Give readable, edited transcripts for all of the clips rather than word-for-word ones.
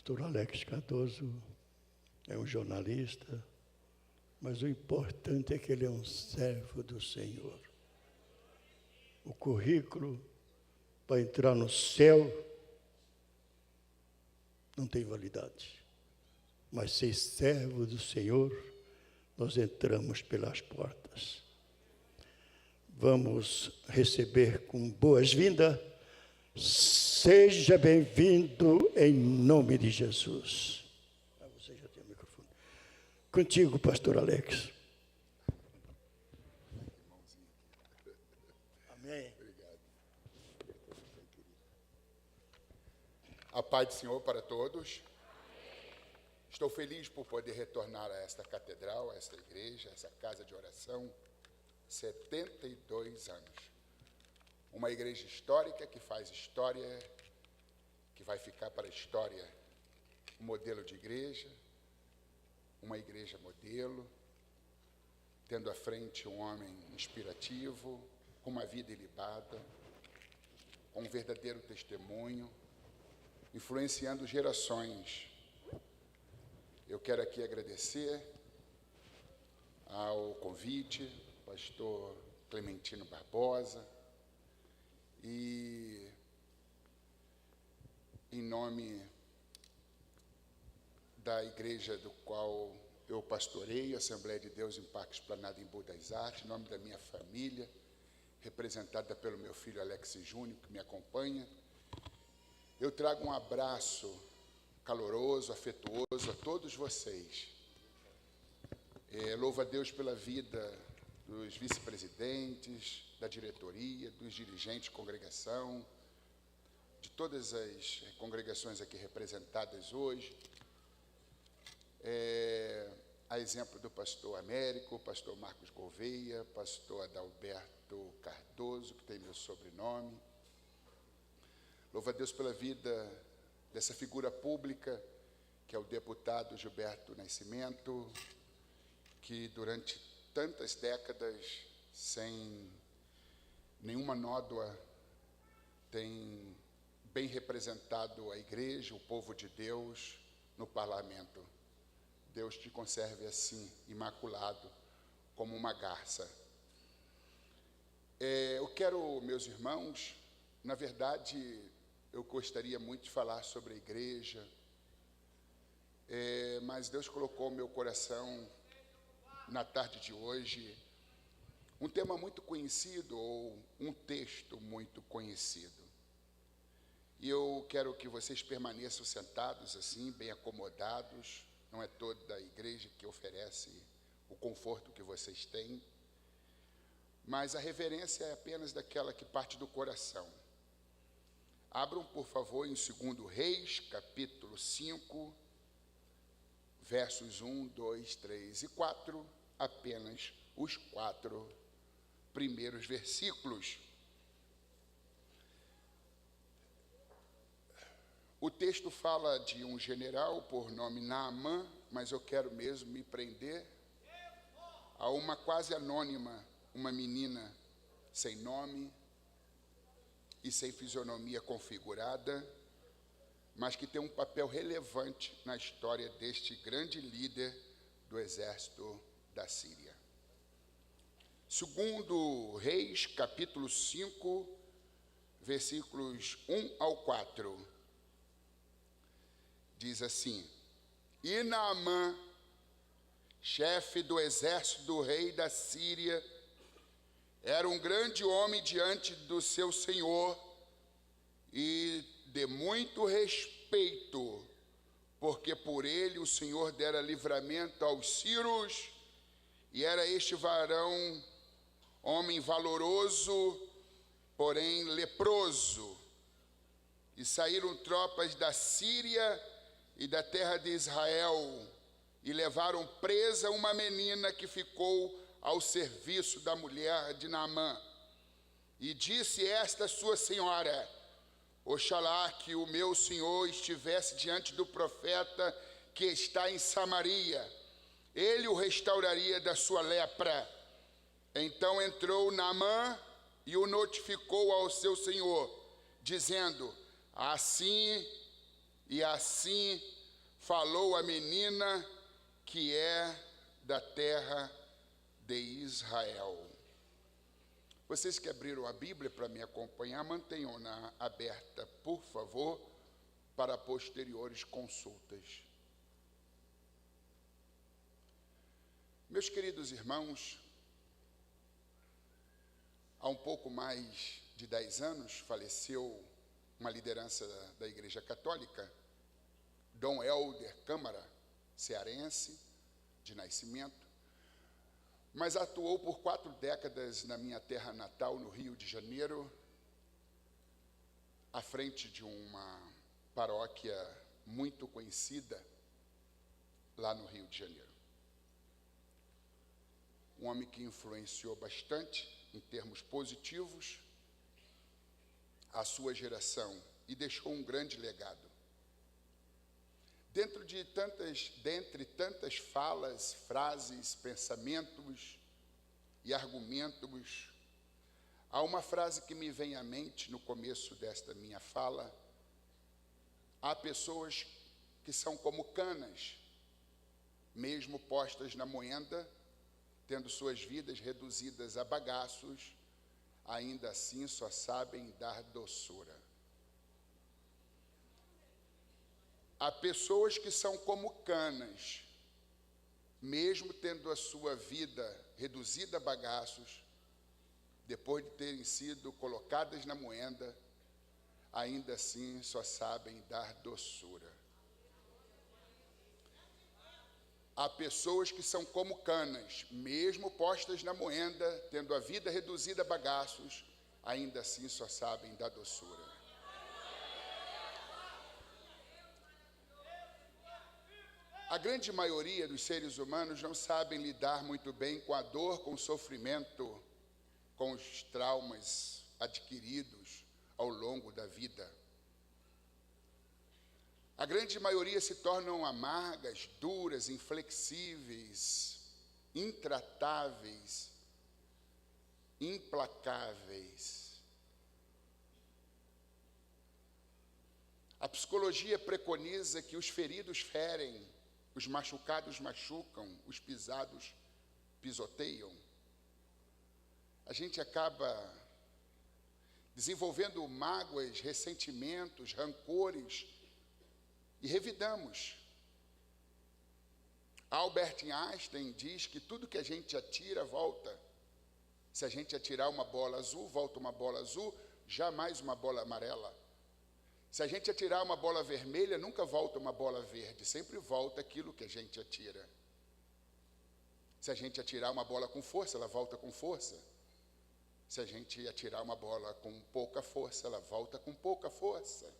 pastor Alex Cardoso é um jornalista, mas o importante é que ele é um servo do Senhor. O currículo para entrar no céu não tem validade, mas ser servo do Senhor, nós entramos pelas portas. Vamos receber com boas-vindas. Seja bem-vindo em nome de Jesus. Você já tem o microfone. Contigo, pastor Alex. Amém. Obrigado. A paz do Senhor para todos. Estou feliz por poder retornar a esta catedral, a esta igreja, a essa casa de oração. 72 anos. Uma igreja histórica que faz história, que vai ficar para a história um modelo de igreja, uma igreja modelo, tendo à frente um homem inspirativo, com uma vida ilibada, com um verdadeiro testemunho, influenciando gerações. Eu quero aqui agradecer ao convite, pastor Clementino Barbosa, e em nome da igreja do qual eu pastoreio, Assembleia de Deus em Parque Esplanada em Embu das Artes, em nome da minha família, representada pelo meu filho Alex Júnior, que me acompanha, eu trago um abraço caloroso, afetuoso a todos vocês. Louvo a Deus pela vida dos vice-presidentes, da diretoria, dos dirigentes de congregação, de todas as congregações aqui representadas hoje, a exemplo do pastor Américo, pastor Marcos Gouveia, pastor Adalberto Cardoso, que tem meu sobrenome. Louvo a Deus pela vida dessa figura pública, que é o deputado Gilberto Nascimento, que durante tantas décadas, sem nenhuma nódoa, tem bem representado a igreja, o povo de Deus, no parlamento. Deus te conserve assim, imaculado, como uma garça. Eu quero, meus irmãos, na verdade, eu gostaria muito de falar sobre a igreja, mas Deus colocou no meu coração, na tarde de hoje, um tema muito conhecido, ou um texto muito conhecido. E eu quero que vocês permaneçam sentados assim, bem acomodados. Não é toda a igreja que oferece o conforto que vocês têm, mas a reverência é apenas daquela que parte do coração. Abram, por favor, em 2 Reis, capítulo 5, versos 1, 2, 3 e 4, apenas os 4 primeiros versículos. O texto fala de um general por nome Naamã, mas eu quero mesmo me prender a uma quase anônima, uma menina sem nome e sem fisionomia configurada, mas que tem um papel relevante na história deste grande líder do exército da Síria. 2 Reis, capítulo 5, versículos 1 ao 4. Diz assim: E Naamã, chefe do exército do rei da Síria, era um grande homem diante do seu senhor e de muito respeito, porque por ele o Senhor dera livramento aos sírios, e era este varão homem valoroso, porém leproso. E saíram tropas da Síria e da terra de Israel, e levaram presa uma menina que ficou ao serviço da mulher de Naamã. E disse esta sua senhora: Oxalá que o meu senhor estivesse diante do profeta que está em Samaria, ele o restauraria da sua lepra. Então entrou Naamã e o notificou ao seu senhor, dizendo: Assim e assim falou a menina que é da terra de Israel. Vocês que abriram a Bíblia para me acompanhar, mantenham-na aberta, por favor, para posteriores consultas. Meus queridos irmãos, há um pouco mais de 10 anos faleceu uma liderança da Igreja Católica, Dom Helder Câmara, cearense, de nascimento, mas atuou por 4 décadas na minha terra natal, no Rio de Janeiro, à frente de uma paróquia muito conhecida lá no Rio de Janeiro. Um homem que influenciou bastante, em termos positivos, a sua geração e deixou um grande legado. Dentre tantas falas, frases, pensamentos e argumentos, há uma frase que me vem à mente no começo desta minha fala. Há pessoas que são como canas, mesmo postas na moenda, tendo suas vidas reduzidas a bagaços, ainda assim só sabem dar doçura. Há pessoas que são como canas, mesmo tendo a sua vida reduzida a bagaços, depois de terem sido colocadas na moenda, ainda assim só sabem dar doçura. Há pessoas que são como canas, mesmo postas na moenda, tendo a vida reduzida a bagaços, ainda assim só sabem dar doçura. A grande maioria dos seres humanos não sabem lidar muito bem com a dor, com o sofrimento, com os traumas adquiridos ao longo da vida. A grande maioria se tornam amargas, duras, inflexíveis, intratáveis, implacáveis. A psicologia preconiza que os feridos ferem, os machucados machucam, os pisados pisoteiam. A gente acaba desenvolvendo mágoas, ressentimentos, rancores e revidamos. Albert Einstein diz que tudo que a gente atira volta. Se a gente atirar uma bola azul, volta uma bola azul, jamais uma bola amarela. Se a gente atirar uma bola vermelha, nunca volta uma bola verde, sempre volta aquilo que a gente atira. Se a gente atirar uma bola com força, ela volta com força. Se a gente atirar uma bola com pouca força, ela volta com pouca força.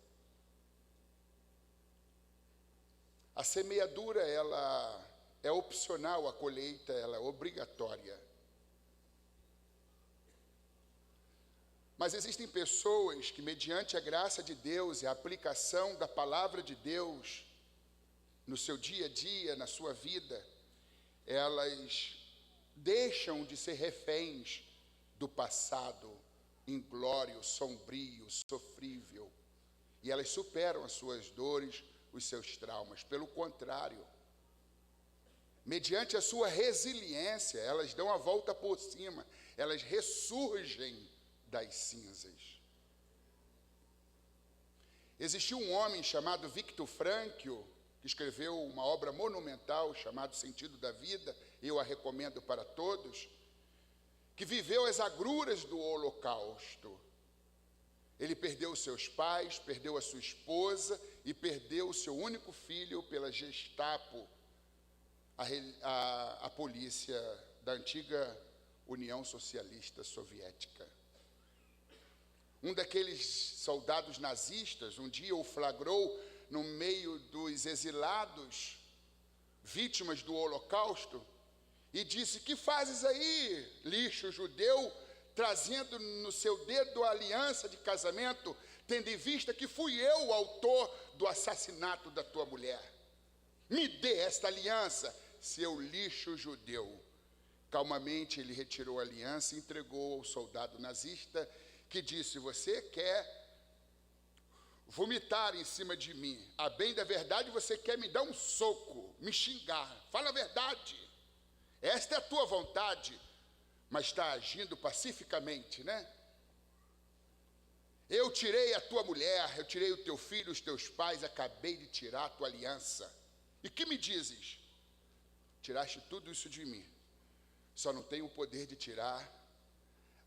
A semeadura, ela é opcional, a colheita, ela é obrigatória. Mas existem pessoas que, mediante a graça de Deus e a aplicação da palavra de Deus no seu dia a dia, na sua vida, elas deixam de ser reféns do passado inglório, sombrio, sofrível, e elas superam as suas dores, os seus traumas. Pelo contrário, mediante a sua resiliência, elas dão a volta por cima, elas ressurgem das cinzas. Existiu um homem chamado Viktor Frankl, que escreveu uma obra monumental chamada Sentido da Vida, eu a recomendo para todos, que viveu as agruras do Holocausto. Ele perdeu seus pais, perdeu a sua esposa e perdeu o seu único filho pela Gestapo, a polícia da antiga União Socialista Soviética. Um daqueles soldados nazistas um dia o flagrou no meio dos exilados, vítimas do Holocausto, e disse: "Que fazes aí, lixo judeu, trazendo no seu dedo a aliança de casamento, tendo em vista que fui eu o autor do assassinato da tua mulher? Me dê esta aliança, seu lixo judeu." Calmamente ele retirou a aliança e entregou ao soldado nazista, que disse: "Você quer vomitar em cima de mim. A bem da verdade, você quer me dar um soco, me xingar. Fala a verdade. Esta é a tua vontade, mas está agindo pacificamente, né? Eu tirei a tua mulher, eu tirei o teu filho, os teus pais, acabei de tirar a tua aliança. E que me dizes? Tiraste tudo isso de mim. Só não tenho o poder de tirar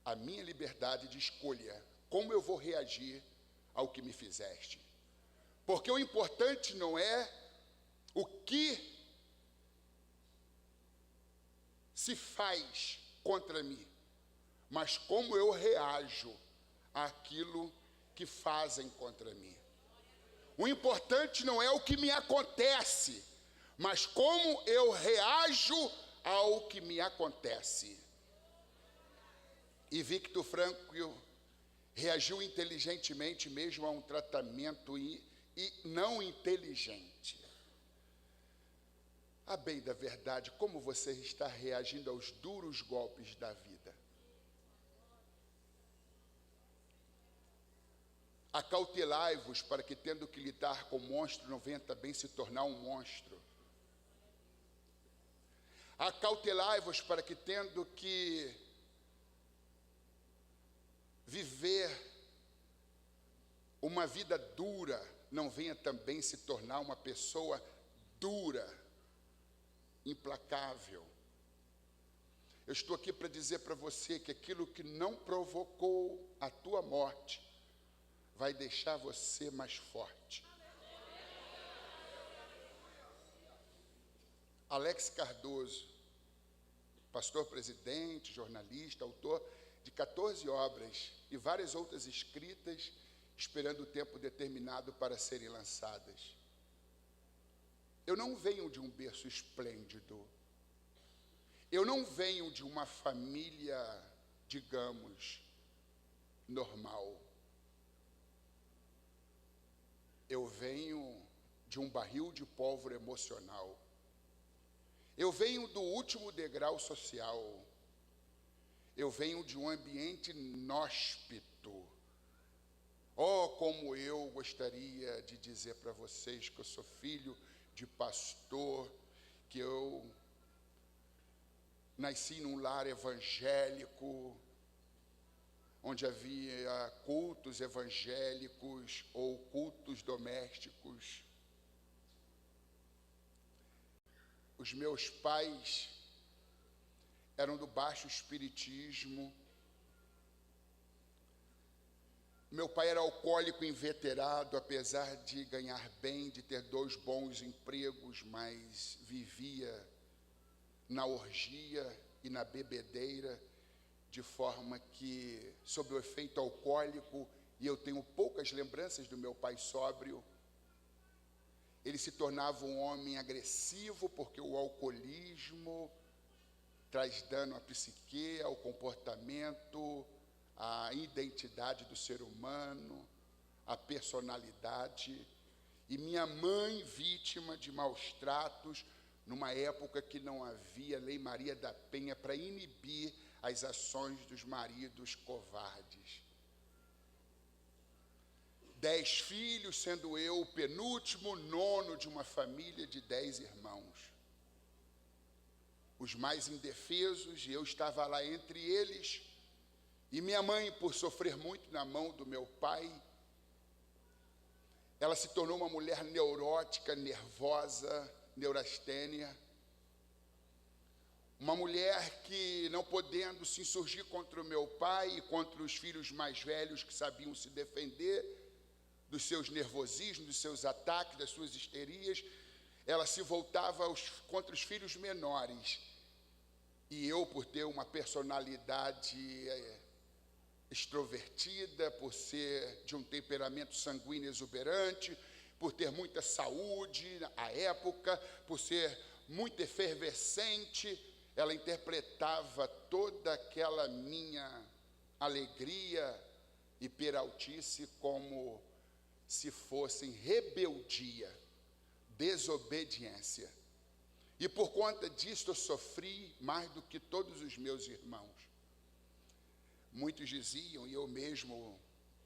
a minha liberdade de escolha. Como eu vou reagir ao que me fizeste? Porque o importante não é o que se faz contra mim, mas como eu reajo àquilo que fazem contra mim. O importante não é o que me acontece, mas como eu reajo ao que me acontece. E Victor Frankl reagiu inteligentemente mesmo a um tratamento e não inteligente. A bem da verdade, como você está reagindo aos duros golpes da vida? Acautelai-vos para que, tendo que lidar com o monstro, não venha também se tornar um monstro. Acautelai-vos para que, tendo que viver uma vida dura, não venha também se tornar uma pessoa dura, implacável. Eu estou aqui para dizer para você que aquilo que não provocou a tua morte vai deixar você mais forte. Alex Cardoso, pastor presidente, jornalista, autor de 14 obras e várias outras escritas, esperando o tempo determinado para serem lançadas. Eu não venho de um berço esplêndido. Eu não venho de uma família, digamos, normal. Eu venho de um barril de pólvora emocional. Eu venho do último degrau social. Eu venho de um ambiente inóspito. Oh, como eu gostaria de dizer para vocês que eu sou filho de pastor, que eu nasci num lar evangélico, onde havia cultos evangélicos ou cultos domésticos. Os meus pais eram do baixo espiritismo. Meu pai era alcoólico inveterado, apesar de ganhar bem, de ter 2 bons empregos, mas vivia na orgia e na bebedeira, de forma que, sob o efeito alcoólico, e eu tenho poucas lembranças do meu pai sóbrio, ele se tornava um homem agressivo, porque o alcoolismo traz dano à psique, ao comportamento, à identidade do ser humano, à personalidade. E minha mãe, vítima de maus tratos, numa época que não havia Lei Maria da Penha para inibir as ações dos maridos covardes. 10 filhos, sendo eu o penúltimo, 9º de uma família de 10 irmãos. Os mais indefesos, e eu estava lá entre eles. E minha mãe, por sofrer muito na mão do meu pai, ela se tornou uma mulher neurótica, nervosa, neurastênia. Uma mulher que, não podendo se insurgir contra o meu pai e contra os filhos mais velhos que sabiam se defender dos seus nervosismos, dos seus ataques, das suas histerias, ela se voltava contra os filhos menores. E eu, por ter uma personalidade extrovertida, por ser de um temperamento sanguíneo exuberante, por ter muita saúde à época, por ser muito efervescente, ela interpretava toda aquela minha alegria e peraltice como se fossem rebeldia, desobediência. E por conta disso eu sofri mais do que todos os meus irmãos. Muitos diziam, e eu mesmo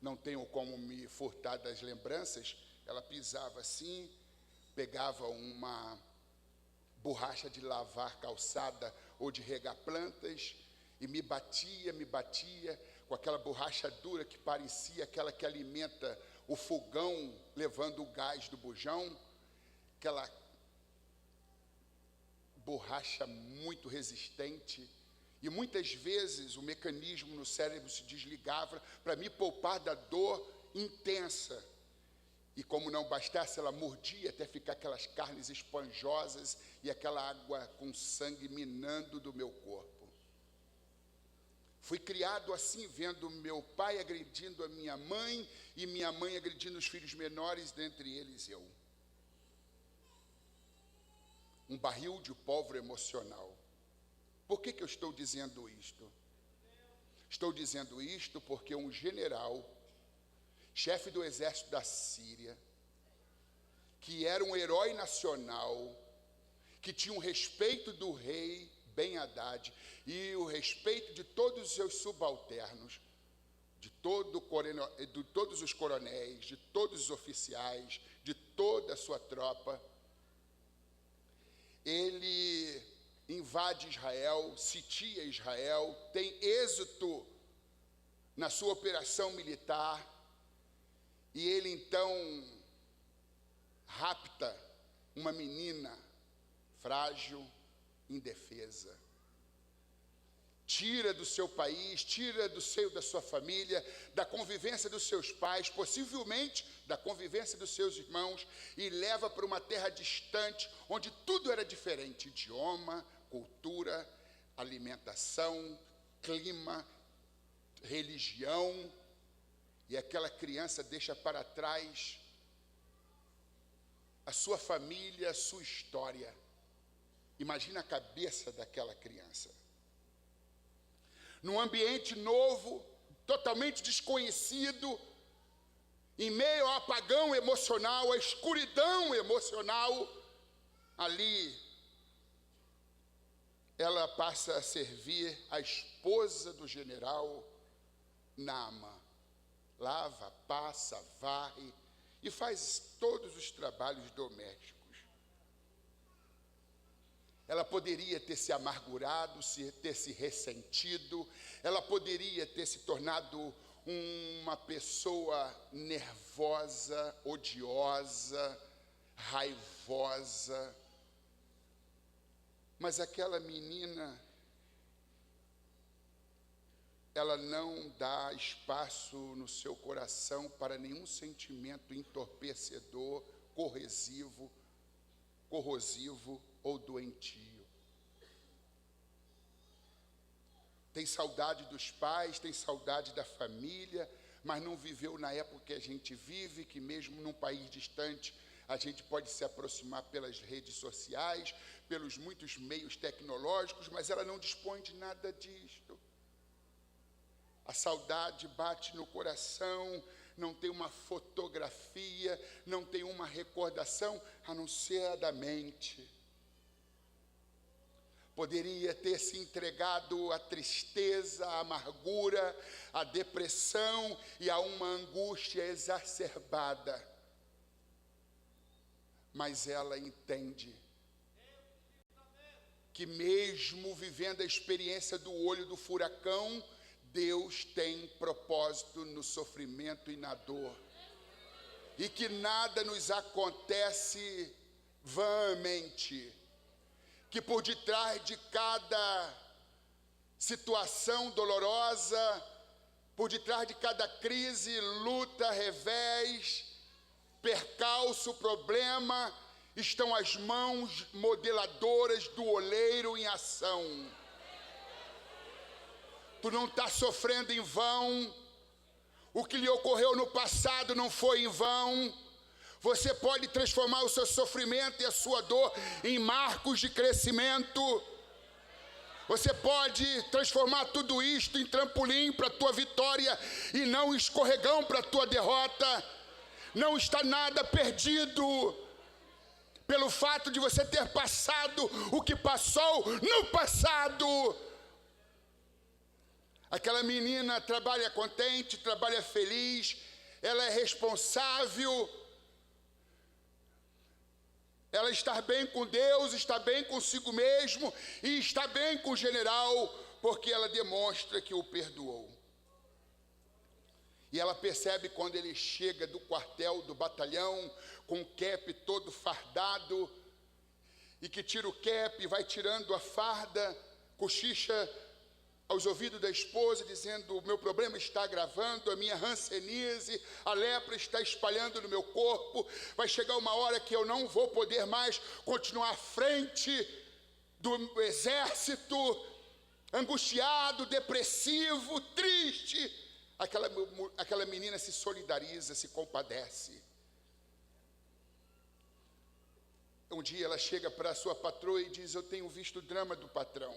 não tenho como me furtar das lembranças, ela pisava assim, pegava uma borracha de lavar calçada ou de regar plantas e me batia com aquela borracha dura que parecia aquela que alimenta o fogão levando o gás do bujão, aquela borracha muito resistente. E muitas vezes o mecanismo no cérebro se desligava para me poupar da dor intensa. E como não bastasse, ela mordia até ficar aquelas carnes esponjosas e aquela água com sangue minando do meu corpo. Fui criado assim, vendo meu pai agredindo a minha mãe e minha mãe agredindo os filhos menores, dentre eles eu. Um barril de pólvora emocional. Por que eu estou dizendo isto? Estou dizendo isto porque um general, chefe do exército da Síria, que era um herói nacional, que tinha o respeito do rei Ben-Hadad e o respeito de todos os seus subalternos, de todos os coronéis, de todos os oficiais, de toda a sua tropa, ele invade Israel, sitia Israel, tem êxito na sua operação militar, e ele então rapta uma menina frágil, indefesa. Tira do seu país, tira do seio da sua família, da convivência dos seus pais, possivelmente da convivência dos seus irmãos, e leva para uma terra distante, onde tudo era diferente: idioma, cultura, alimentação, clima, religião. E aquela criança deixa para trás a sua família, a sua história. Imagina a cabeça daquela criança. Num ambiente novo, totalmente desconhecido, em meio ao apagão emocional, à escuridão emocional, ali ela passa a servir a esposa do general Naamã. Lava, passa, varre e faz todos os trabalhos domésticos. Ela poderia ter se amargurado, ter se ressentido, ela poderia ter se tornado uma pessoa nervosa, odiosa, raivosa. Mas aquela menina, ela não dá espaço no seu coração para nenhum sentimento entorpecedor, corrosivo ou doentio. Tem saudade dos pais, tem saudade da família, mas não viveu na época que a gente vive, que mesmo num país distante, a gente pode se aproximar pelas redes sociais, pelos muitos meios tecnológicos, mas ela não dispõe de nada disto. A saudade bate no coração, não tem uma fotografia, não tem uma recordação, a não ser a da mente. Poderia ter se entregado à tristeza, à amargura, à depressão e a uma angústia exacerbada. Mas ela entende que mesmo vivendo a experiência do olho do furacão, Deus tem propósito no sofrimento e na dor. E que nada nos acontece vãmente. Que por detrás de cada situação dolorosa, por detrás de cada crise, luta, revés, percalço, problema, estão as mãos modeladoras do oleiro em ação. Tu não está sofrendo em vão. O que lhe ocorreu no passado não foi em vão. Você pode transformar o seu sofrimento e a sua dor em marcos de crescimento. Você pode transformar tudo isto em trampolim para a tua vitória e não escorregão para a tua derrota. Não está nada perdido pelo fato de você ter passado o que passou no passado. Aquela menina trabalha contente, trabalha feliz, ela é responsável, ela está bem com Deus, está bem consigo mesmo e está bem com o general, porque ela demonstra que o perdoou. E ela percebe quando ele chega do quartel, do batalhão, com o cap todo fardado, e que tira o cap, vai tirando a farda, cochicha aos ouvidos da esposa, dizendo: o meu problema está agravando, a minha hanseníase, a lepra está espalhando no meu corpo, vai chegar uma hora que eu não vou poder mais continuar à frente do exército, angustiado, depressivo, triste. Aquela menina se solidariza, se compadece. Um dia ela chega para a sua patroa e diz: eu tenho visto o drama do patrão.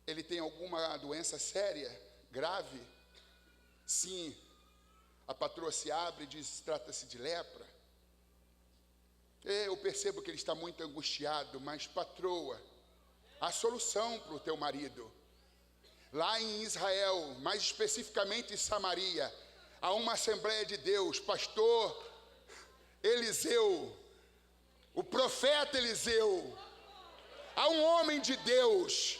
Ele tem alguma doença séria, grave? Sim. A patroa se abre e diz: trata-se de lepra. Eu percebo que ele está muito angustiado, mas patroa, há solução para o teu marido. Lá em Israel, mais especificamente em Samaria, há uma Assembleia de Deus, pastor Eliseu, o profeta Eliseu, há um homem de Deus,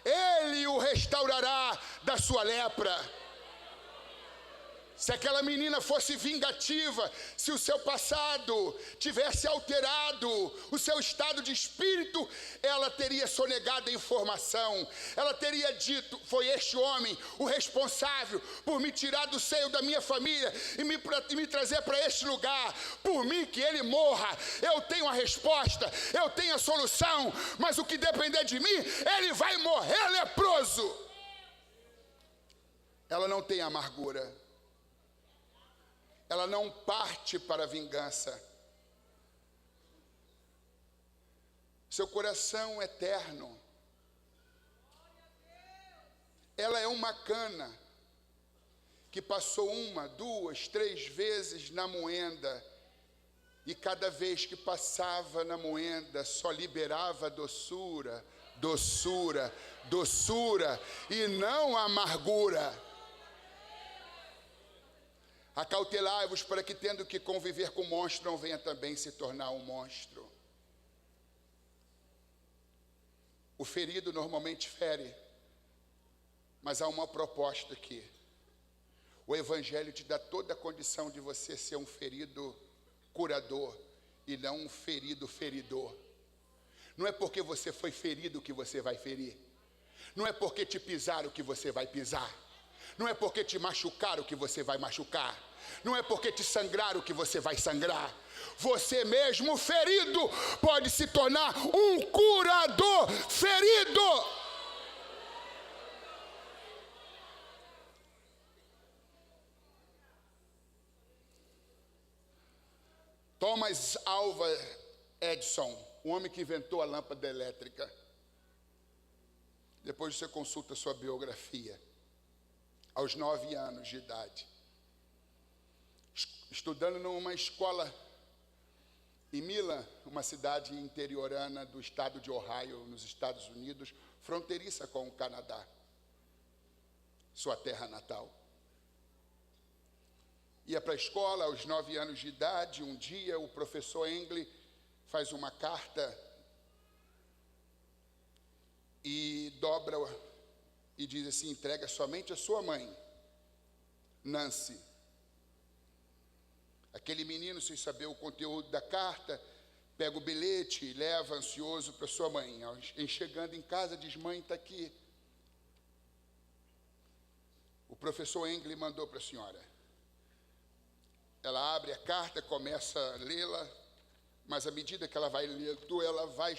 ele o restaurará da sua lepra. Se aquela menina fosse vingativa, se o seu passado tivesse alterado o seu estado de espírito, ela teria sonegado a informação. Ela teria dito: foi este homem o responsável por me tirar do seio da minha família e me trazer para este lugar. Por mim que ele morra, eu tenho a resposta, eu tenho a solução, mas o que depender de mim, ele vai morrer leproso. Ela não tem amargura. Ela não parte para a vingança. Seu coração é terno. Ela é uma cana que passou 1, 2, 3 vezes na moenda, e cada vez que passava na moenda só liberava doçura, doçura, doçura e não amargura. Acautelai-vos para que, tendo que conviver com o monstro, não venha também se tornar um monstro. O ferido normalmente fere, mas há uma proposta aqui. O Evangelho te dá toda a condição de você ser um ferido curador e não um ferido feridor. Não é porque você foi ferido que você vai ferir. Não é porque te pisaram que você vai pisar. Não é porque te machucaram que você vai machucar. Não é porque te sangraram que você vai sangrar. Você mesmo ferido pode se tornar um curador ferido. Thomas Alva Edison, o homem que inventou a lâmpada elétrica. Depois você consulta sua biografia. Aos 9 anos de idade, estudando numa escola em Milan, uma cidade interiorana do estado de Ohio, nos Estados Unidos, fronteiriça com o Canadá, sua terra natal. Ia para a escola aos 9 anos de idade. Um dia o professor Engle faz uma carta e dobra e diz assim: entrega somente a sua mãe, Nancy. Aquele menino, sem saber o conteúdo da carta, pega o bilhete e leva ansioso para sua mãe. Em chegando em casa, diz: mãe, está aqui. O professor Engle mandou para a senhora. Ela abre a carta, começa a lê-la, mas à medida que ela vai lendo, ela vai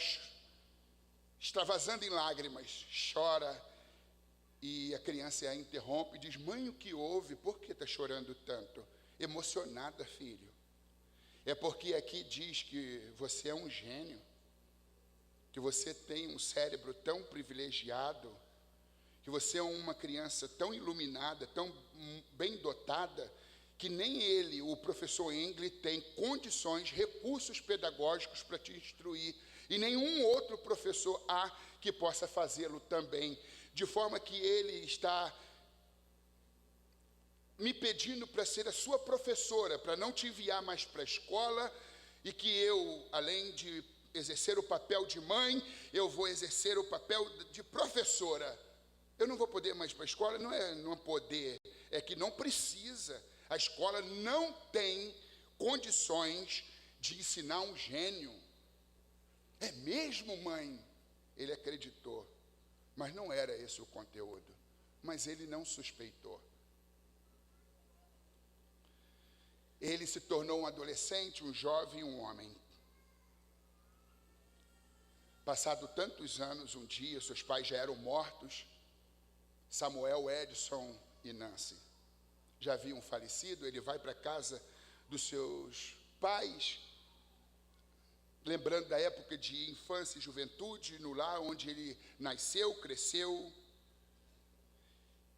extravasando em lágrimas, chora. E a criança a interrompe e diz: mãe, o que houve? Por que está chorando tanto? Emocionada, filho. É porque aqui diz que você é um gênio, que você tem um cérebro tão privilegiado, que você é uma criança tão iluminada, tão bem dotada, que nem ele, o professor Engle, tem condições, recursos pedagógicos para te instruir. e nenhum outro professor há que possa fazê-lo também, de forma que ele está me pedindo para ser a sua professora, para não te enviar mais para a escola, e que eu, além de exercer o papel de mãe, eu vou exercer o papel de professora. Eu não vou poder mais para a escola, não é não poder, é que não precisa. A escola não tem condições de ensinar um gênio. É mesmo, mãe? Ele acreditou, mas não era esse o conteúdo. Mas ele não suspeitou. Ele se tornou um adolescente, um jovem, um homem. Passado tantos anos, um dia, seus pais já eram mortos, Samuel, Edson e Nancy já haviam falecido. Ele vai para a casa dos seus pais, lembrando da época de infância e juventude, no lar onde ele nasceu, cresceu,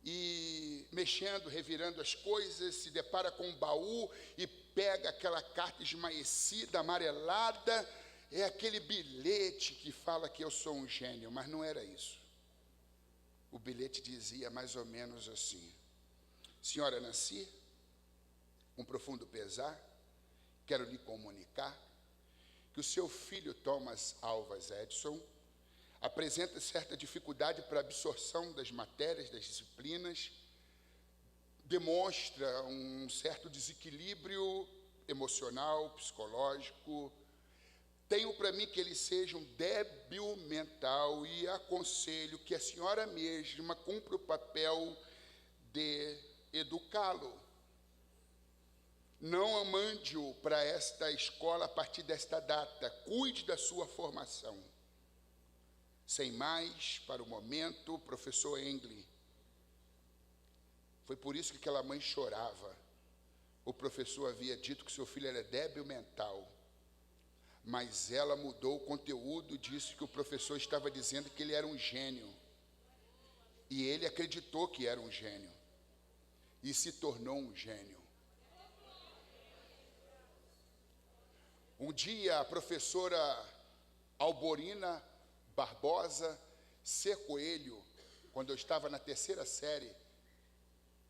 e mexendo, revirando as coisas, se depara com um baú e pega aquela carta esmaecida, amarelada. É aquele bilhete que fala que eu sou um gênio, mas não era isso. O bilhete dizia mais ou menos assim: Senhora Nancy, com profundo pesar, quero lhe comunicar que o seu filho Thomas Alvas Edison apresenta certa dificuldade para a absorção das matérias, das disciplinas, demonstra um certo desequilíbrio emocional, psicológico. Tenho para mim que ele seja um débil mental e aconselho que a senhora mesma cumpra o papel de educá-lo. Não mande-o para esta escola a partir desta data. Cuide da sua formação. Sem mais, para o momento, professor Engle. Foi por isso que aquela mãe chorava. O professor havia dito que seu filho era débil mental. Mas ela mudou o conteúdo, disse que o professor estava dizendo que ele era um gênio. E ele acreditou que era um gênio. E se tornou um gênio. Um dia a professora Alborina Barbosa C. Coelho, quando eu estava na 3ª série,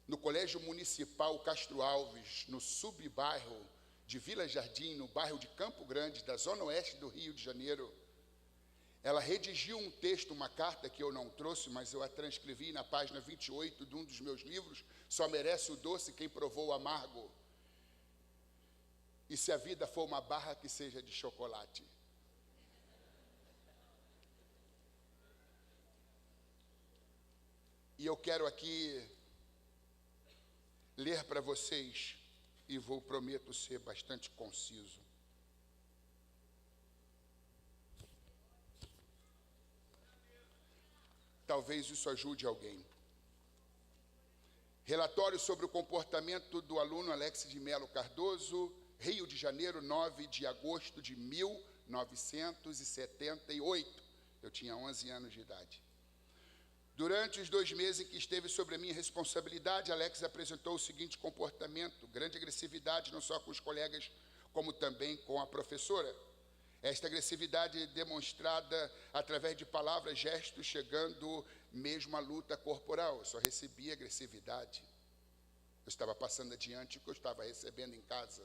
no Colégio Municipal Castro Alves, no subbairro de Vila Jardim, no bairro de Campo Grande, da zona oeste do Rio de Janeiro, ela redigiu um texto, uma carta que eu não trouxe, mas eu a transcrevi na página 28 de um dos meus livros, Só Merece o Doce Quem Provou o Amargo. E se a vida for uma barra, que seja de chocolate. E eu quero aqui ler para vocês, e prometo ser bastante conciso. Talvez isso ajude alguém. Relatório sobre o comportamento do aluno Alex de Melo Cardoso, Rio de Janeiro, 9 de agosto de 1978. Eu tinha 11 anos de idade. Durante os 2 meses em que esteve sobre a minha responsabilidade, Alex apresentou o seguinte comportamento: grande agressividade, não só com os colegas, como também com a professora. Esta agressividade demonstrada através de palavras, gestos, chegando mesmo à luta corporal. Eu só recebia agressividade. Eu estava passando adiante o que eu estava recebendo em casa.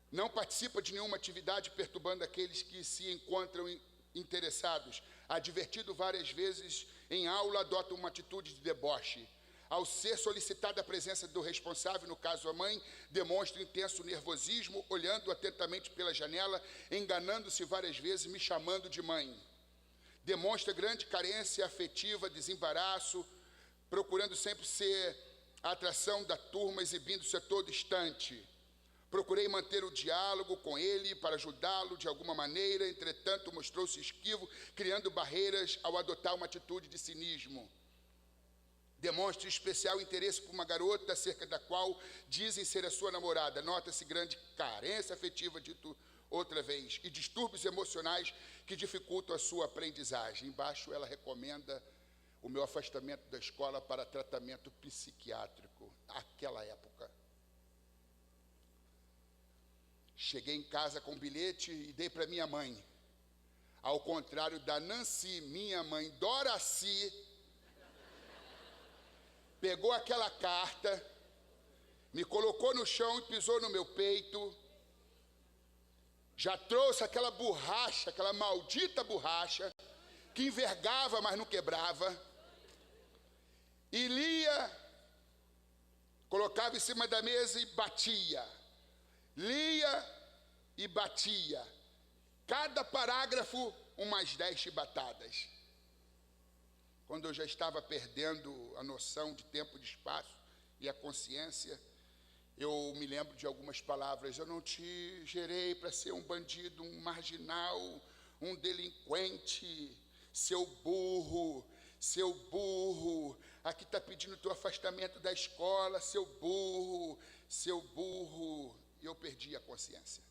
Não participa de nenhuma atividade perturbando aqueles que se encontram interessados. Advertido várias vezes em aula, adota uma atitude de deboche. Ao ser solicitada a presença do responsável, no caso a mãe, demonstra intenso nervosismo, olhando atentamente pela janela, enganando-se várias vezes, me chamando de mãe. Demonstra grande carência afetiva, desembaraço, procurando sempre ser a atração da turma, exibindo-se a todo instante. Procurei manter o diálogo com ele para ajudá-lo de alguma maneira, entretanto mostrou-se esquivo, criando barreiras ao adotar uma atitude de cinismo. Demonstra especial interesse por uma garota acerca da qual dizem ser a sua namorada. Nota-se grande carência afetiva, dito outra vez, e distúrbios emocionais que dificultam a sua aprendizagem. Embaixo ela recomenda o meu afastamento da escola para tratamento psiquiátrico, naquela época. Cheguei em casa com o bilhete e dei para minha mãe. Ao contrário da Nancy, minha mãe, Doraci, pegou aquela carta, me colocou no chão e pisou no meu peito. Já trouxe aquela borracha, aquela maldita borracha, que envergava, mas não quebrava. E lia, colocava em cima da mesa e batia. Lia e batia. Cada parágrafo, umas 10 chibatadas. Quando eu já estava perdendo a noção de tempo e de espaço e a consciência, eu me lembro de algumas palavras. Eu não te gerei para ser um bandido, um marginal, um delinquente, seu burro, aqui está pedindo teu afastamento da escola, seu burro. E eu perdi a consciência.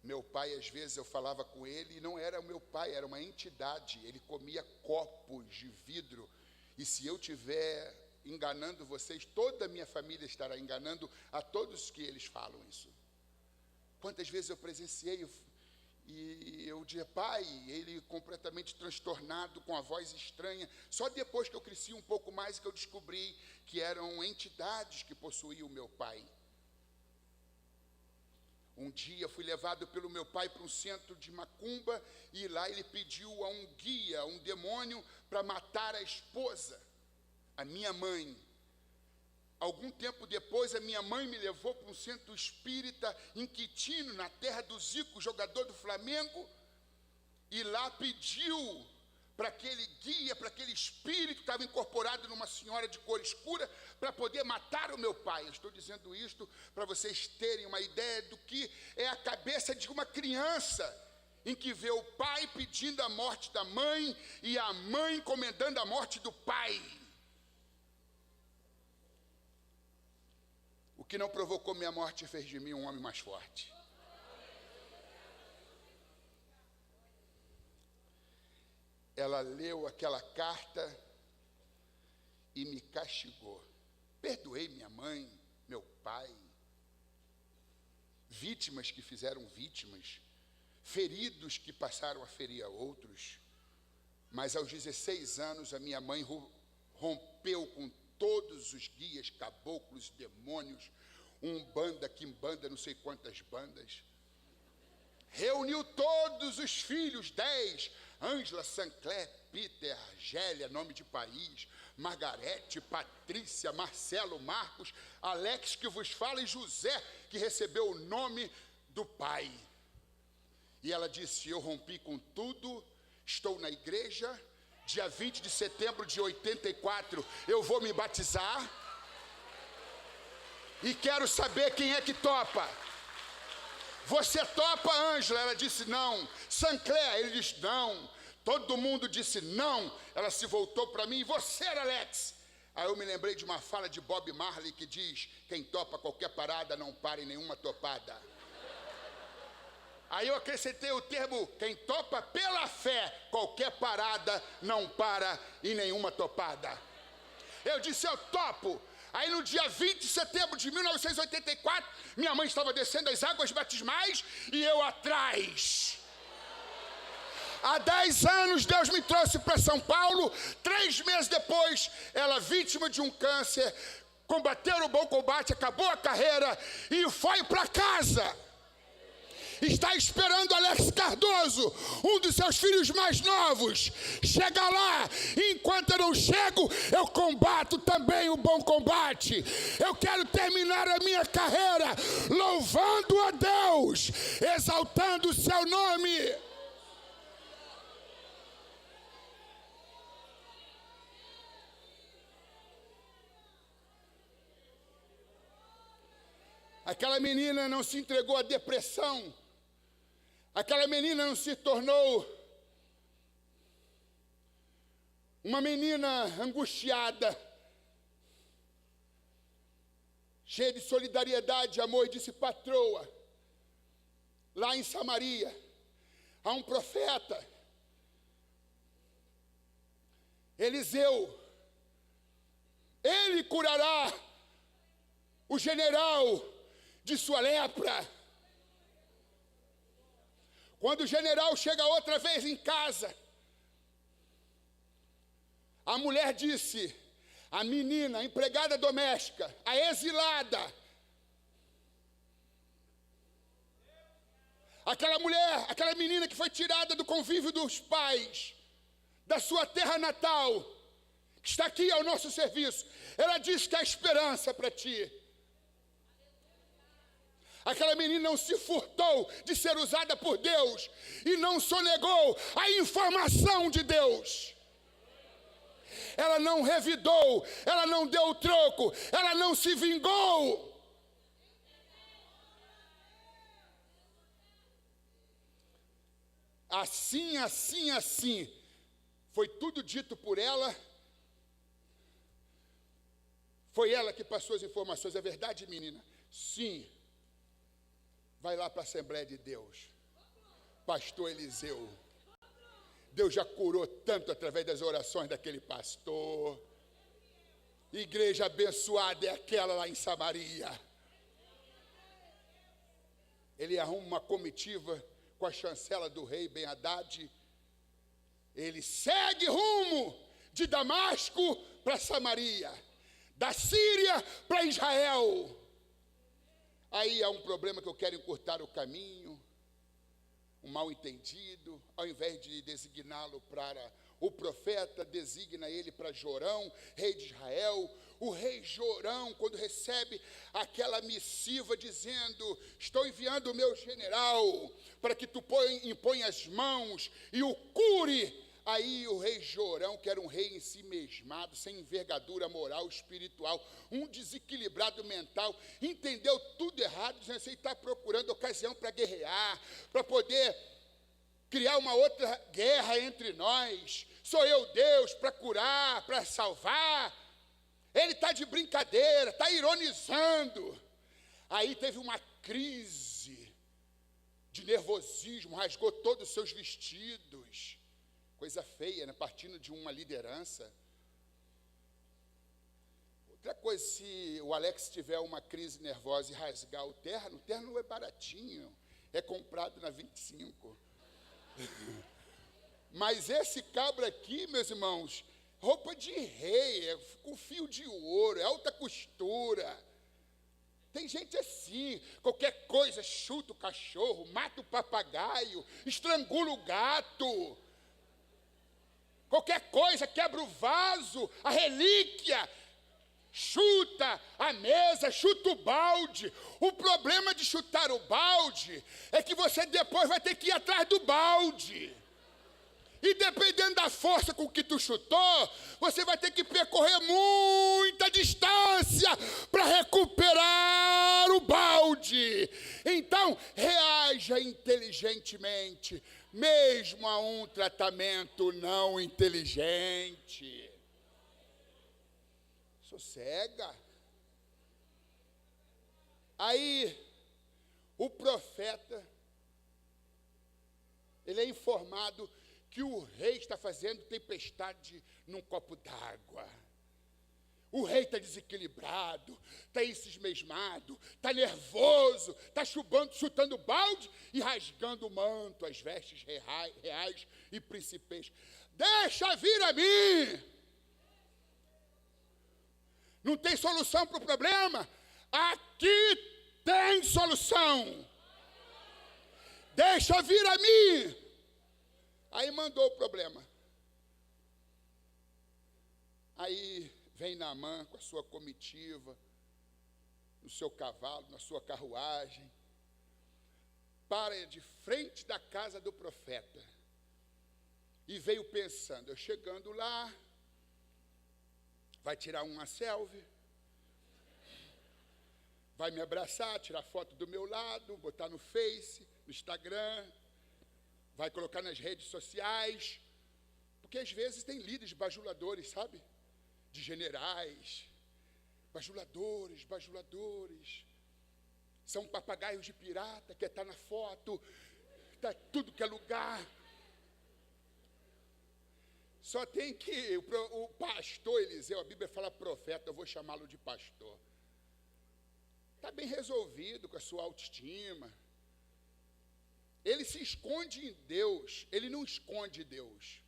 Meu pai, às vezes, eu falava com ele, e não era o meu pai, era uma entidade. Ele comia copos de vidro. E se eu estiver enganando vocês, toda a minha família estará enganando a todos que eles falam isso. Quantas vezes eu presenciei, e eu dizia, pai, ele completamente transtornado, com a voz estranha. Só depois que eu cresci um pouco mais, que eu descobri que eram entidades que possuíam o meu pai. Um dia eu fui levado pelo meu pai para um centro de macumba, e lá ele pediu a um guia, um demônio, para matar a esposa, a minha mãe. Algum tempo depois, a minha mãe me levou para um centro espírita em Quitino, na terra do Zico, jogador do Flamengo, e lá pediu para aquele guia, para aquele espírito que estava incorporado numa senhora de cor escura, para poder matar o meu pai. Eu estou dizendo isto para vocês terem uma ideia do que é a cabeça de uma criança, em que vê o pai pedindo a morte da mãe e a mãe encomendando a morte do pai. O que não provocou minha morte fez de mim um homem mais forte. Ela leu aquela carta e me castigou. Perdoei minha mãe, meu pai, vítimas que fizeram vítimas, feridos que passaram a ferir a outros. Mas aos 16 anos a minha mãe rompeu com todos os guias, caboclos, demônios, umbanda, quimbanda, não sei quantas bandas. Reuniu todos os filhos, 10, Ângela, Sancler, Peter, Argélia, nome de país, Margarete, Patrícia, Marcelo, Marcos, Alex, que vos fala, e José, que recebeu o nome do pai. E ela disse, eu rompi com tudo, estou na igreja, dia 20 de setembro de 84, eu vou me batizar, e quero saber quem é que topa. Você topa, Ângela? Ela disse não. Sancler? Ele disse não. Todo mundo disse não. Ela se voltou para mim, e você, Alex? Aí eu me lembrei de uma fala de Bob Marley que diz, quem topa qualquer parada não para em nenhuma topada. Aí eu acrescentei o termo, quem topa pela fé, qualquer parada não para em nenhuma topada. Eu disse, eu topo. Aí no dia 20 de setembro de 1984, minha mãe estava descendo as águas batismais e eu atrás. Há 10 anos Deus me trouxe para São Paulo. 3 meses depois, ela vítima de um câncer, combateu o bom combate, acabou a carreira e foi para casa. Está esperando Alex Cardoso, um dos seus filhos mais novos. Chega lá, e enquanto eu não chego, eu combato também o bom combate. Eu quero terminar a minha carreira louvando a Deus, exaltando o seu nome. Aquela menina não se entregou à depressão. Aquela menina não se tornou uma menina angustiada, cheia de solidariedade, amor, e disse, patroa, lá em Samaria, há um profeta, Eliseu, ele curará o general de sua lepra. Quando o general chega outra vez em casa, a mulher disse, a menina, a empregada doméstica, a exilada, aquela mulher, aquela menina que foi tirada do convívio dos pais, da sua terra natal, que está aqui ao nosso serviço, ela disse que há esperança para ti. Aquela menina não se furtou de ser usada por Deus e não sonegou a informação de Deus. Ela não revidou, ela não deu troco, ela não se vingou. Assim, foi tudo dito por ela. Foi ela que passou as informações. É verdade, menina? Sim. Vai lá para a Assembleia de Deus. Pastor Eliseu. Deus já curou tanto através das orações daquele pastor. Igreja abençoada é aquela lá em Samaria. Ele arruma uma comitiva com a chancela do rei Ben-Hadad. Ele segue rumo de Damasco para Samaria, da Síria para Israel. Aí há um problema que eu quero encurtar o caminho, um mal entendido. Ao invés de designá-lo para o profeta, designa ele para Jorão, rei de Israel. O rei Jorão, quando recebe aquela missiva dizendo, estou enviando o meu general para que tu imponha as mãos e o cure. Aí o rei Jorão, que era um rei em si mesmado, sem envergadura moral, espiritual, um desequilibrado mental, entendeu tudo errado, dizendo assim, ele está procurando ocasião para guerrear, para poder criar uma outra guerra entre nós. Sou eu Deus para curar, para salvar. Ele está de brincadeira, está ironizando. Aí teve uma crise de nervosismo, rasgou todos os seus vestidos. Coisa feia, né? Partindo de uma liderança. Outra coisa, se o Alex tiver uma crise nervosa e rasgar o terno é baratinho, é comprado na 25. Mas esse cabra aqui, meus irmãos, roupa de rei, é com fio de ouro, é alta costura. Tem gente assim, qualquer coisa, chuta o cachorro, mata o papagaio, estrangula o gato. Qualquer coisa, quebra o vaso, a relíquia, chuta a mesa, chuta o balde. O problema de chutar o balde é que você depois vai ter que ir atrás do balde. E dependendo da força com que tu chutou, você vai ter que percorrer muita distância para recuperar o balde. Então, reaja inteligentemente, mesmo a um tratamento não inteligente. Sossega. Aí, o profeta, ele é informado que o rei está fazendo tempestade num copo d'água. O rei está desequilibrado, está encismado, está nervoso, está chutando balde e rasgando o manto, as vestes reais e principais. Deixa vir a mim! Não tem solução para o problema? Aqui tem solução. Deixa vir a mim! Aí mandou o problema. Aí vem Naamã com a sua comitiva, no seu cavalo, na sua carruagem, para de frente da casa do profeta. E veio pensando, eu chegando lá, vai tirar uma selfie, vai me abraçar, tirar foto do meu lado, botar no Face, no Instagram, vai colocar nas redes sociais, porque às vezes tem líderes bajuladores, sabe? De generais, bajuladores, são papagaios de pirata, quer estar na foto, está tudo que é lugar. Só tem que, o pastor Eliseu, a Bíblia fala profeta, eu vou chamá-lo de pastor. está bem resolvido com a sua autoestima. Ele se esconde em Deus, ele não esconde Deus.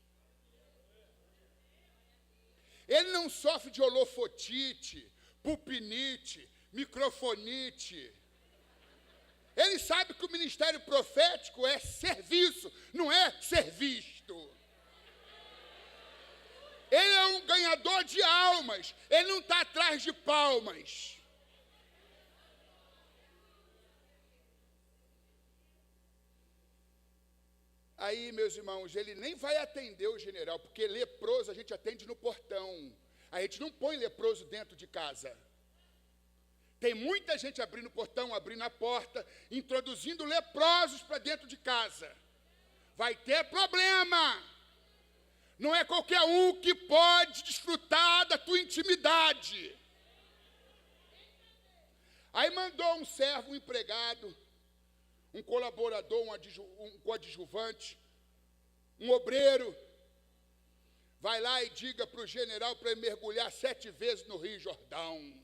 Ele não sofre de holofotite, pulpinite, microfonite. Ele sabe que o ministério profético é serviço, não é ser visto. Ele é um ganhador de almas, ele não está atrás de palmas. Aí, meus irmãos, ele nem vai atender o general, porque leproso a gente atende no portão. A gente não põe leproso dentro de casa. Tem muita gente abrindo o portão, abrindo a porta, introduzindo leprosos para dentro de casa. Vai ter problema. Não é qualquer um que pode desfrutar da tua intimidade. Aí mandou um servo, um empregado, um colaborador, um coadjuvante, um obreiro, vai lá e diga para o general para ele mergulhar 7 vezes no Rio Jordão.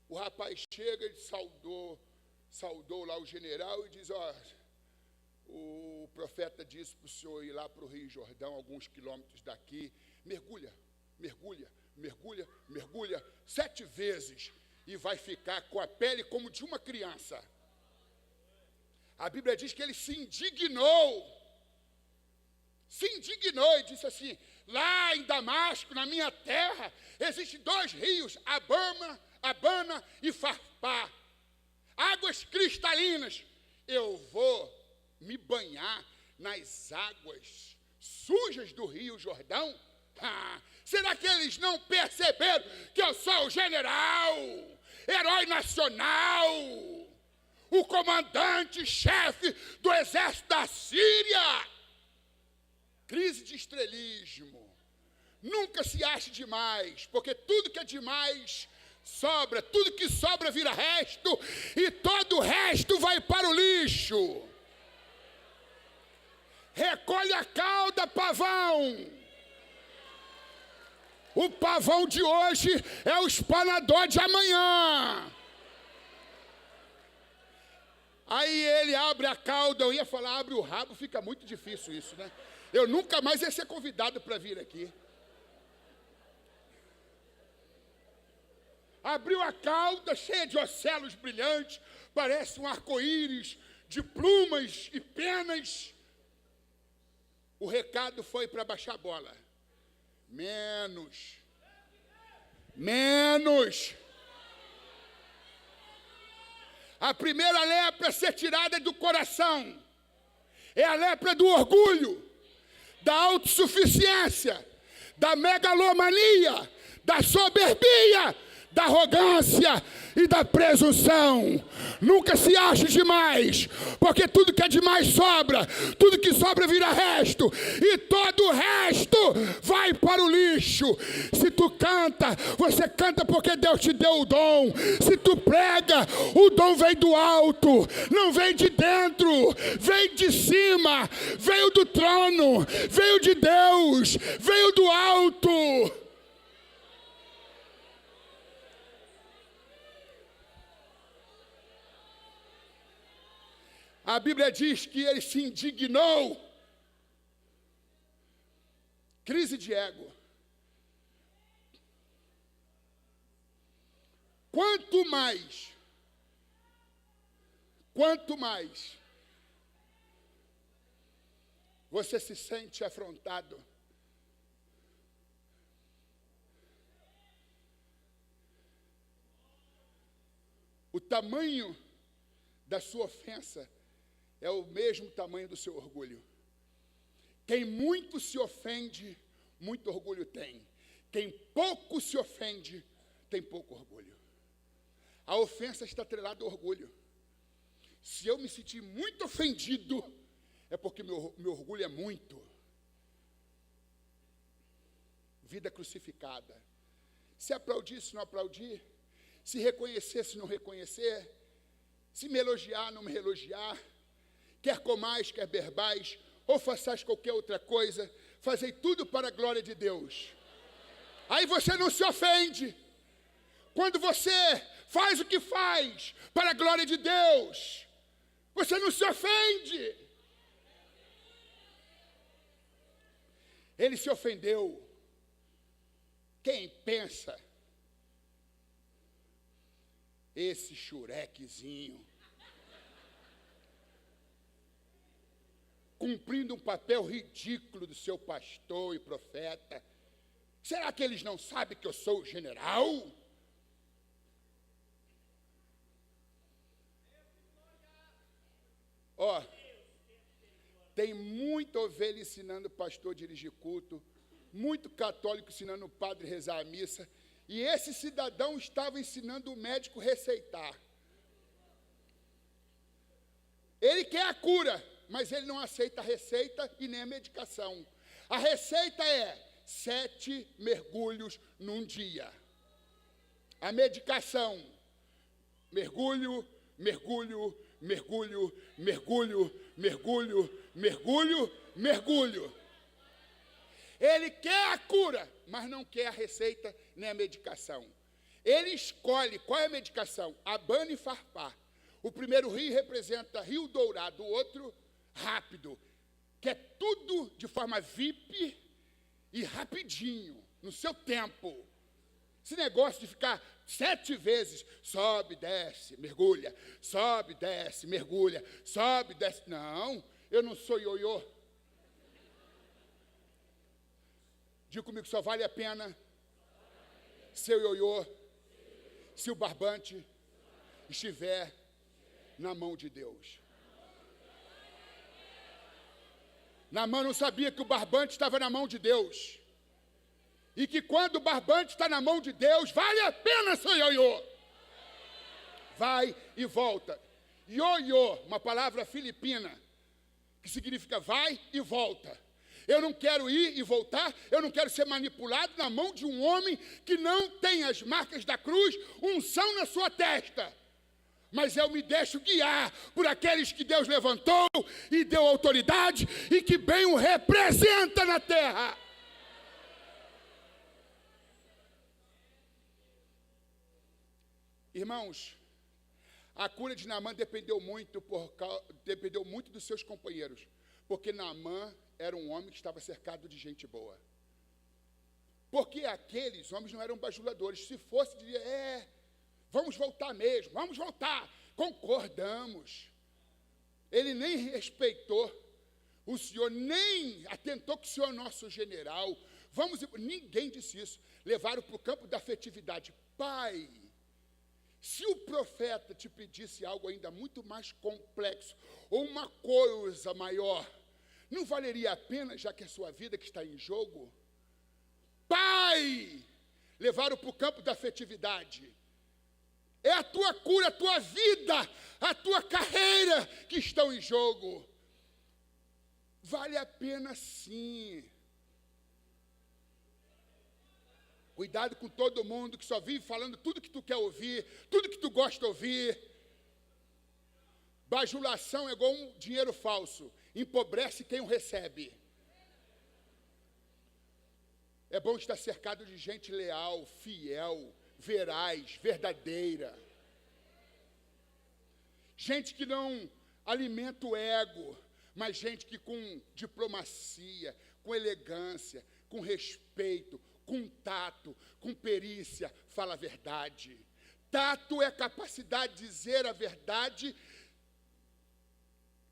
O rapaz chega e saudou lá o general e diz, o profeta disse para o senhor ir lá para o Rio Jordão, alguns quilômetros daqui, mergulha, 7 vezes, e vai ficar com a pele como de uma criança. A Bíblia diz que ele se indignou e disse assim, lá em Damasco, na minha terra, existem 2 rios, Abana e Farpá, águas cristalinas. Eu vou me banhar nas águas sujas do Rio Jordão? Será que eles não perceberam que eu sou o general, herói nacional, o comandante-chefe do exército da Síria? Crise de estrelismo. Nunca se ache demais, porque tudo que é demais sobra, tudo que sobra vira resto, e todo o resto vai para o lixo. Recolhe a cauda, pavão. O pavão de hoje é o espanador de amanhã. Aí ele abre a cauda, eu ia falar abre o rabo, fica muito difícil isso, né? Eu nunca mais ia ser convidado para vir aqui. Abriu a cauda, cheia de ocelos brilhantes, parece um arco-íris de plumas e penas. O recado foi para baixar a bola. Menos. A primeira lepra a ser tirada do coração é a lepra do orgulho, da autossuficiência, da megalomania, da soberbia, da arrogância e da presunção. Nunca se ache demais, porque tudo que é demais sobra, tudo que sobra vira resto, e todo o resto vai para o lixo. Se tu canta, você canta porque Deus te deu o dom. Se tu prega, o dom vem do alto, não vem de dentro, vem de cima, veio do trono, veio de Deus, veio do alto. A Bíblia diz que ele se indignou. Crise de ego. Quanto mais você se sente afrontado, o tamanho da sua ofensa é o mesmo tamanho do seu orgulho. Quem muito se ofende, muito orgulho tem. Quem pouco se ofende, tem pouco orgulho. A ofensa está atrelada ao orgulho. Se eu me sentir muito ofendido, é porque meu orgulho é muito. Vida crucificada. Se aplaudir, se não aplaudir, se reconhecer, se não reconhecer, se me elogiar, não me elogiar, quer comais, quer bebais, ou façais qualquer outra coisa, fazei tudo para a glória de Deus. Aí você não se ofende. Quando você faz o que faz para a glória de Deus. Você não se ofende. Ele se ofendeu. Quem pensa, esse xurequezinho, cumprindo um papel ridículo do seu pastor e profeta, será que eles não sabem que eu sou o general? Ó, tem muita ovelha ensinando o pastor a dirigir culto, muito católico ensinando o padre a rezar a missa, e esse cidadão estava ensinando o médico a receitar. Ele quer a cura, mas ele não aceita a receita e nem a medicação. A receita é 7 mergulhos num dia. A medicação, mergulho, mergulho, mergulho, mergulho, mergulho, mergulho, mergulho. Ele quer a cura, mas não quer a receita nem a medicação. Ele escolhe qual é a medicação, Abana e Farpar. O primeiro rio representa Rio Dourado, o outro rápido, que é tudo de forma VIP e rapidinho, no seu tempo. Esse negócio de ficar 7 vezes, sobe, desce, mergulha, sobe, desce, mergulha, sobe, desce. Não, eu não sou ioiô. Diga comigo, só vale a pena ser ioiô se o barbante estiver na mão de Deus. Naamã não sabia que o barbante estava na mão de Deus. E que quando o barbante está na mão de Deus, vale a pena ser ioiô. Vai e volta. Ioiô, uma palavra filipina, que significa vai e volta. Eu não quero ir e voltar, eu não quero ser manipulado na mão de um homem que não tem as marcas da cruz, unção na sua testa. Mas eu me deixo guiar por aqueles que Deus levantou e deu autoridade e que bem o representa na terra. Irmãos, a cura de Naamã dependeu muito dos seus companheiros, porque Naamã era um homem que estava cercado de gente boa. Porque aqueles homens não eram bajuladores. Se fosse, diria, vamos voltar mesmo, vamos voltar. Concordamos. Ele nem respeitou o Senhor, nem atentou que o Senhor é nosso general. Ninguém disse isso. Levaram para o campo da afetividade. Pai, se o profeta te pedisse algo ainda muito mais complexo, ou uma coisa maior, não valeria a pena, já que é a sua vida que está em jogo? Pai, levaram para o campo da afetividade. É a tua cura, a tua vida, a tua carreira que estão em jogo. Vale a pena sim. Cuidado com todo mundo que só vive falando tudo que tu quer ouvir, tudo que tu gosta de ouvir. Bajulação é igual um dinheiro falso. Empobrece quem o recebe. É bom estar cercado de gente leal, fiel, veraz, verdadeira. Gente que não alimenta o ego, mas gente que com diplomacia, com elegância, com respeito, com tato, com perícia, fala a verdade. Tato é a capacidade de dizer a verdade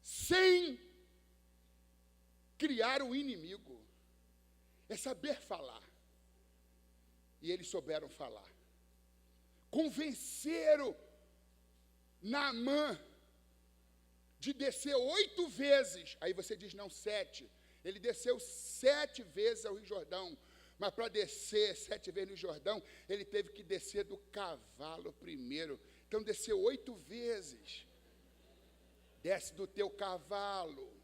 sem criar um inimigo. É saber falar. E eles souberam falar. Convenceram Naamã de descer 8 vezes. Aí você diz, não, 7. Ele desceu 7 vezes ao Rio Jordão. Mas para descer 7 vezes no Jordão, ele teve que descer do cavalo primeiro. Então desceu 8 vezes. Desce do teu cavalo.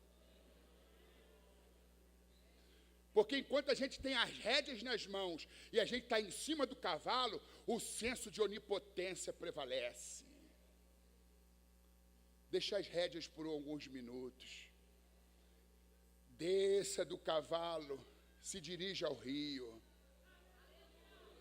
Porque enquanto a gente tem as rédeas nas mãos e a gente está em cima do cavalo, o senso de onipotência prevalece. Deixa as rédeas por alguns minutos. Desça do cavalo, se dirija ao rio.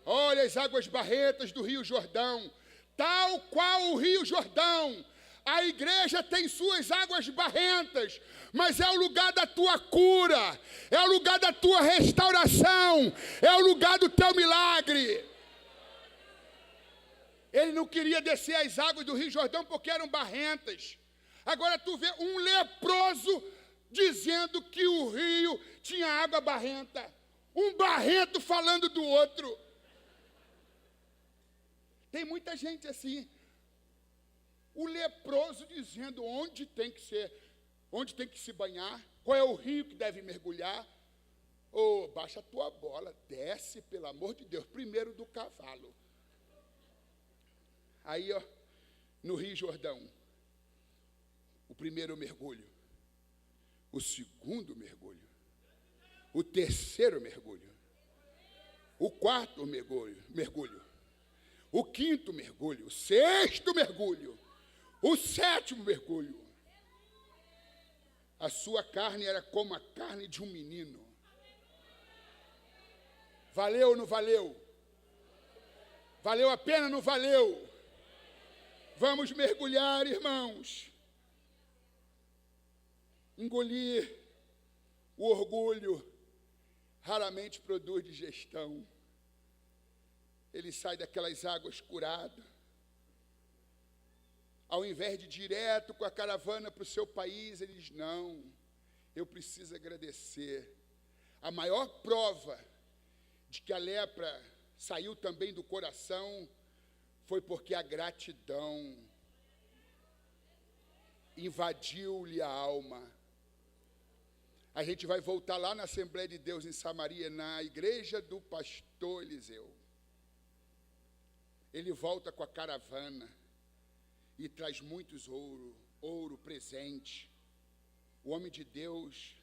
Olha as águas barrentas do Rio Jordão. Tal qual o Rio Jordão, a igreja tem suas águas barrentas, mas é o lugar da tua cura, é o lugar da tua restauração, é o lugar do teu milagre. Ele não queria descer as águas do Rio Jordão porque eram barrentas. Agora tu vê um leproso dizendo que o rio tinha água barrenta. Um barrento falando do outro. Tem muita gente assim. O leproso dizendo onde tem que ser, onde tem que se banhar, qual é o rio que deve mergulhar. Ô, baixa a tua bola, desce, pelo amor de Deus, primeiro do cavalo. Aí, ó, no Rio Jordão, o primeiro mergulho, o segundo mergulho, o terceiro mergulho, o quarto mergulho, o quinto mergulho, o sexto mergulho, o sétimo mergulho. A sua carne era como a carne de um menino. Valeu ou não valeu? Valeu a pena ou não valeu? Vamos mergulhar, irmãos. Engolir o orgulho raramente produz digestão. Ele sai daquelas águas curado. Ao invés de ir direto com a caravana para o seu país, ele diz, não, eu preciso agradecer. A maior prova de que a lepra saiu também do coração foi porque a gratidão invadiu-lhe a alma. A gente vai voltar lá na Assembleia de Deus em Samaria, na igreja do pastor Eliseu. Ele volta com a caravana e traz muitos ouro presente. O homem de Deus,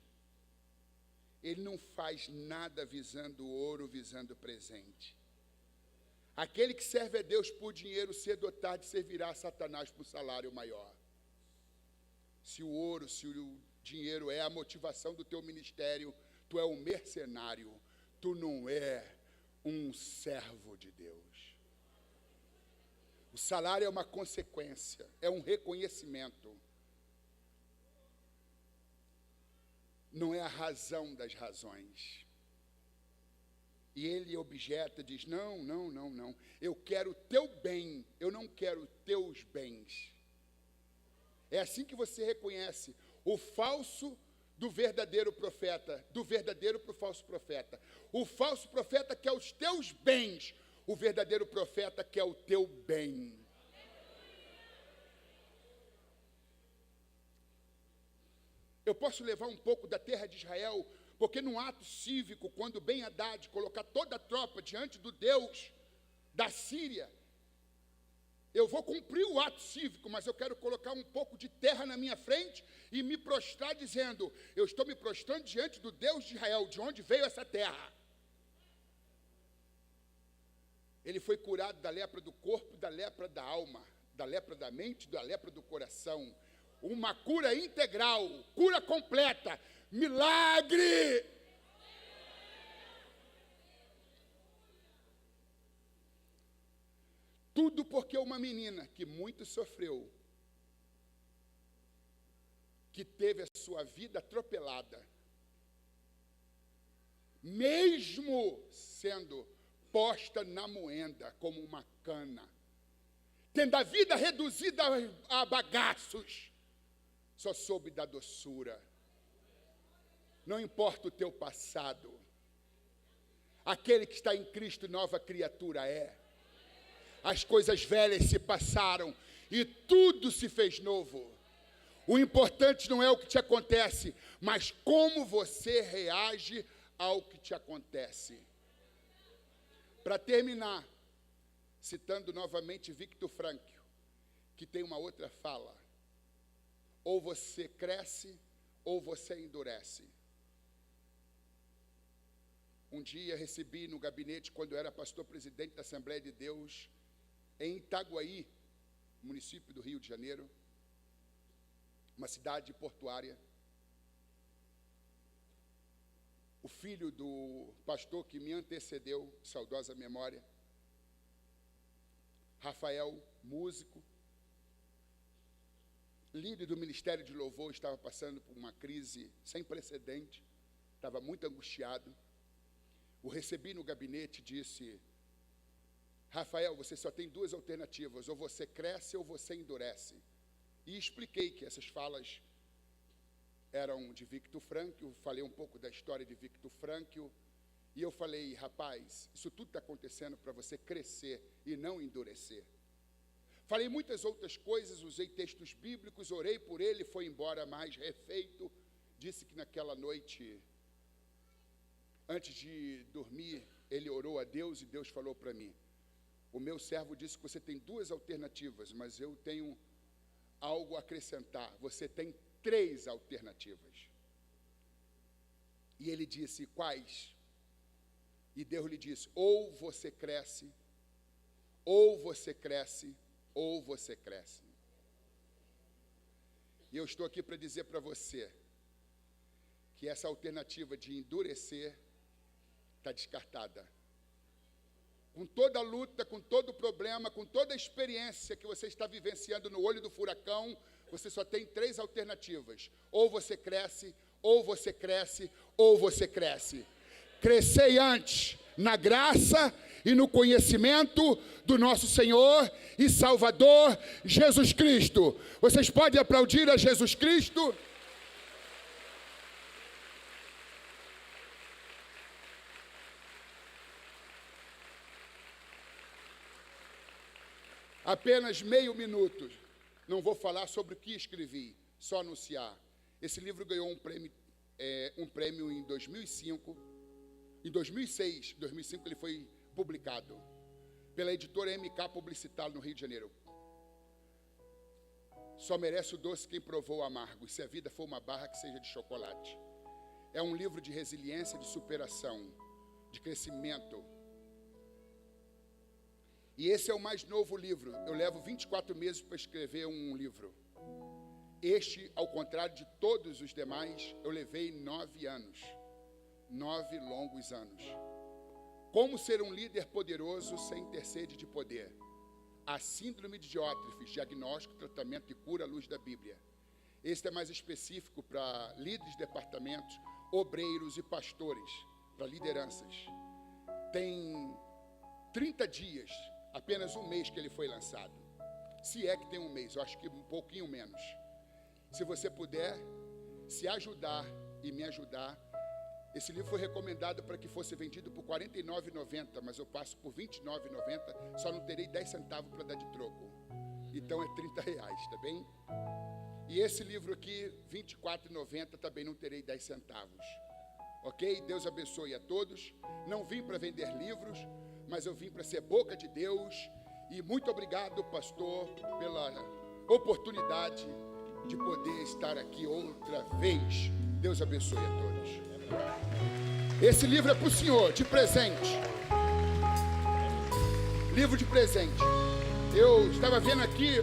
ele não faz nada visando ouro, visando presente. Aquele que serve a Deus por dinheiro, cedo ou tarde, servirá a Satanás por um salário maior. Se o ouro, se o dinheiro é a motivação do teu ministério, tu é um mercenário, tu não é um servo de Deus. O salário é uma consequência, é um reconhecimento. Não é a razão das razões. E ele objeta, diz, não, eu quero o teu bem, eu não quero teus bens. É assim que você reconhece o falso do verdadeiro profeta, do verdadeiro para o falso profeta. O falso profeta quer os teus bens, o verdadeiro profeta quer o teu bem. Eu posso levar um pouco da terra de Israel, porque num ato cívico, quando Ben-Hadad colocar toda a tropa diante do Deus da Síria, eu vou cumprir o ato cívico, mas eu quero colocar um pouco de terra na minha frente e me prostrar dizendo, eu estou me prostrando diante do Deus de Israel, de onde veio essa terra. Ele foi curado da lepra do corpo, da lepra da alma, da lepra da mente, da lepra do coração. Uma cura integral, cura completa, milagre! Tudo porque uma menina que muito sofreu, que teve a sua vida atropelada, mesmo sendo posta na moenda como uma cana, tendo a vida reduzida a bagaços, só soube da doçura. Não importa o teu passado, aquele que está em Cristo, nova criatura é. As coisas velhas se passaram e tudo se fez novo. O importante não é o que te acontece, mas como você reage ao que te acontece. Para terminar, citando novamente Viktor Frankl, que tem uma outra fala: ou você cresce, ou você endurece. Um dia recebi no gabinete, quando eu era pastor-presidente da Assembleia de Deus, em Itaguaí, município do Rio de Janeiro, uma cidade portuária, o filho do pastor que me antecedeu, saudosa memória, Rafael, músico, líder do Ministério de Louvor, estava passando por uma crise sem precedente, estava muito angustiado. O recebi no gabinete e disse: Rafael, você só tem duas alternativas, ou você cresce ou você endurece. E expliquei que essas falas eram de Victor Frankl, falei um pouco da história de Victor Frankl, e eu falei: rapaz, isso tudo está acontecendo para você crescer e não endurecer. Falei muitas outras coisas, usei textos bíblicos, orei por ele, foi embora mais refeito. Disse que naquela noite, antes de dormir, ele orou a Deus e Deus falou para mim: o meu servo disse que você tem duas alternativas, mas eu tenho algo a acrescentar. Você tem 3 alternativas. E ele disse: quais? E Deus lhe disse: ou você cresce, ou você cresce, ou você cresce. E eu estou aqui para dizer para você que essa alternativa de endurecer está descartada. Com toda a luta, com todo o problema, com toda a experiência que você está vivenciando no olho do furacão, você só tem 3 alternativas: ou você cresce, ou você cresce, ou você cresce. Crescei antes na graça e no conhecimento do nosso Senhor e Salvador Jesus Cristo. Vocês podem aplaudir a Jesus Cristo? Apenas meio minuto. Não vou falar sobre o que escrevi, só anunciar. Esse livro ganhou um prêmio em 2005. Em 2006, 2005 ele foi publicado pela editora MK Publicitário no Rio de Janeiro. Só merece o doce quem provou o amargo. E se a vida for uma barra, que seja de chocolate. É um livro de resiliência, de superação, de crescimento. E esse é o mais novo livro. Eu levo 24 meses para escrever um livro. Este, ao contrário de todos os demais, eu levei 9 anos. 9 longos anos. Como ser um líder poderoso sem ter sede de poder? A síndrome de Diótrefes, diagnóstico, tratamento e cura à luz da Bíblia. Este é mais específico para líderes de departamentos, obreiros e pastores, para lideranças. Tem 30 dias, apenas um mês que ele foi lançado. Se é que tem um mês, eu acho que um pouquinho menos. Se você puder se ajudar e me ajudar. Esse livro foi recomendado para que fosse vendido por R$ 49,90, mas eu passo por R$ 29,90, só não terei 10 centavos para dar de troco. Então é R$ 30, tá bem? E esse livro aqui, R$ 24,90, também não terei 10 centavos. Ok? Deus abençoe a todos. Não vim para vender livros, mas eu vim para ser boca de Deus. E muito obrigado, pastor, pela oportunidade de poder estar aqui outra vez. Deus abençoe a todos. Esse livro é para o senhor, de presente. Livro de presente. Eu estava vendo aqui